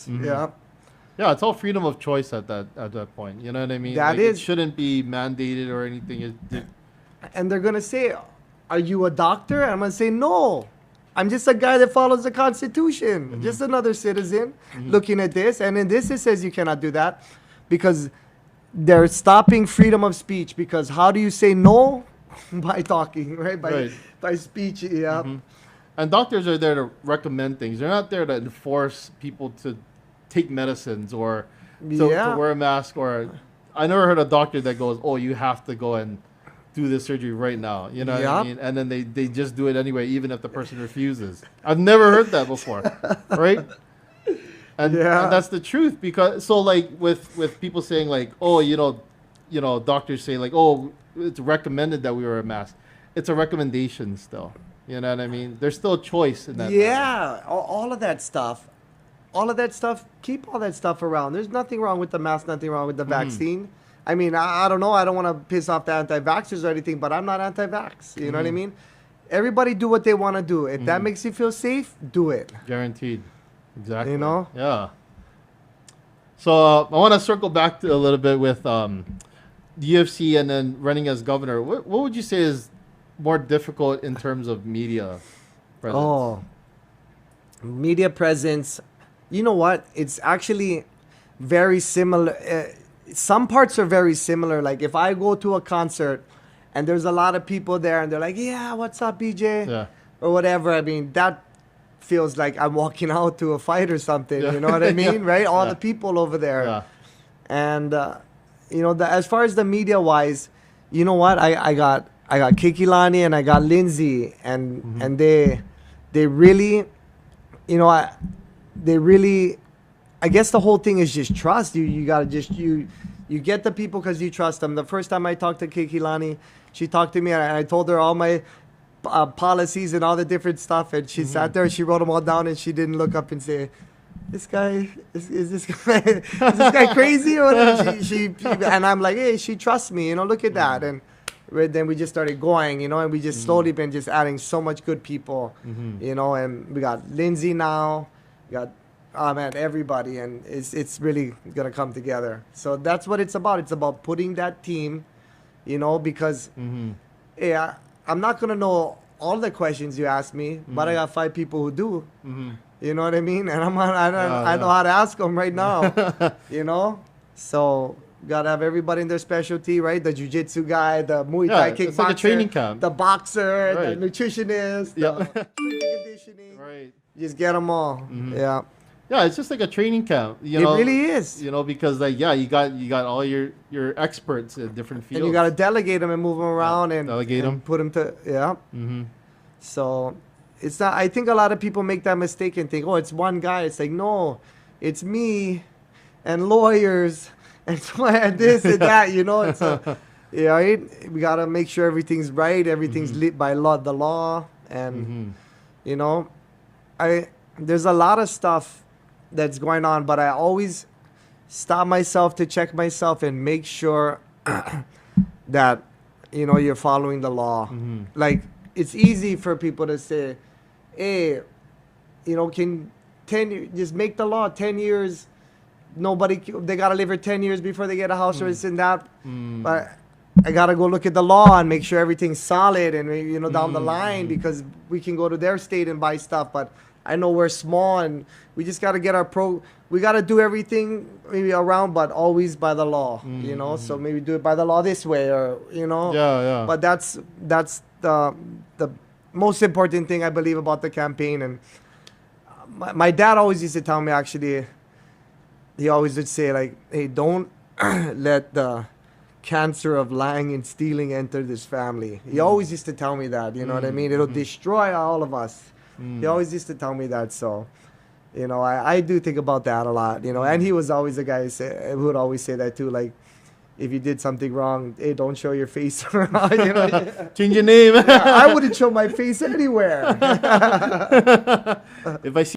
Mm-hmm. Yeah. Yeah, it's all freedom of choice at that point. You know what I mean? That Like, is. it shouldn't be mandated or anything. And they're gonna say, "Are you a doctor?" And I'm gonna say, "No, I'm just a guy that follows the Constitution, Mm-hmm. just another citizen Mm-hmm. looking at this." And in this, it says you cannot do that because they're stopping freedom of speech. Because how do you say no? By talking, right? Right. By speech. Yeah. Mm-hmm. And doctors are there to recommend things. They're not there to enforce people to take medicines or to Yeah. wear a mask. Or I never heard a doctor that goes, "Oh, you have to go and do this surgery right now." You know what I Yup. mean? And then they just do it anyway, even if the person refuses. I've never heard that before, right? And Yeah. that's the truth, because so like with people saying like, "Oh, doctors say like, oh, it's recommended that we wear a mask." It's a recommendation still. You know what I mean? There's still choice in that matter. Yeah. All of that stuff. All of that stuff. Keep all that stuff around. There's nothing wrong with the mask. Nothing wrong with the vaccine. I mean, I don't know. I don't want to piss off the anti-vaxxers or anything, but I'm not anti-vax. You know what I mean? Everybody do what they want to do. If that makes you feel safe, do it. Guaranteed. Exactly. You know? Yeah. So I want to circle back to a little bit with the UFC and then running as governor. What would you say is more difficult in terms of media presence? Oh, media presence. You know what? It's actually very similar. Some parts are very similar. Like if I go to a concert and there's a lot of people there and they're like, "Yeah, what's up, BJ?" Yeah. Or whatever. I mean, that feels like I'm walking out to a fight or something. Yeah. You know what I mean? Yeah. Right? All Yeah. the people over there. Yeah. And as far as the media wise, you know what? I got Kikilani and I got Lindsay, and they really, they really. I guess the whole thing is just trust. You gotta just you get the people because you trust them. The first time I talked to Kikilani, she talked to me and I told her all my policies and all the different stuff, and she sat there and she wrote them all down, and she didn't look up and say, "This guy is this guy is this guy crazy?" Or whatever. She and I'm like, "Hey, she trusts me, look at that." And then we just started going, and we just slowly been just adding so much good people, and we got Lindsay now, we got everybody, and it's really gonna come together. So that's what it's about. It's about putting that team, because yeah, I'm not gonna know all the questions you ask me, but I got 5 people who do. You know what I mean? And I know how to ask them right now. So gotta have everybody in their specialty, right? The jiu-jitsu guy, the Muay Thai kickboxer, it's like a training camp. the boxer, Right. the nutritionist, Yeah. the strength conditioning. Right. Just get them all. Yeah. Yeah, it's just like a training camp. It really is. Because like you got all your experts in different fields. And you got to delegate them and move them around and delegate and 'em. put them to So it's not. I think a lot of people make that mistake and think, "Oh, it's one guy." It's like, no, it's me and lawyers and this and that. It's right. We got to make sure everything's right. Everything's lit by the law, and there's a lot of stuff that's going on, but I always stop myself to check myself and make sure that you're following the law. Like it's easy for people to say, "Hey, can 10 just make the law 10 years, they got to live for 10 years before they get a house or this and that." But I got to go look at the law and make sure everything's solid and down the line, because we can go to their state and buy stuff, but I know we're small and we just got to get we got to do everything maybe around, but always by the law, so maybe do it by the law this way, or Yeah. but that's the most important thing I believe about the campaign. And my dad always used to tell me, actually, he always would say like, "Hey, don't let the cancer of lying and stealing enter this family." He always used to tell me that, you know what I mean? It'll destroy all of us. He always used to tell me that. So, I do think about that a lot, and he was always a guy who would always say that too. Like, if you did something wrong, hey, don't show your face around. Change your name. I wouldn't show my face anywhere. If I see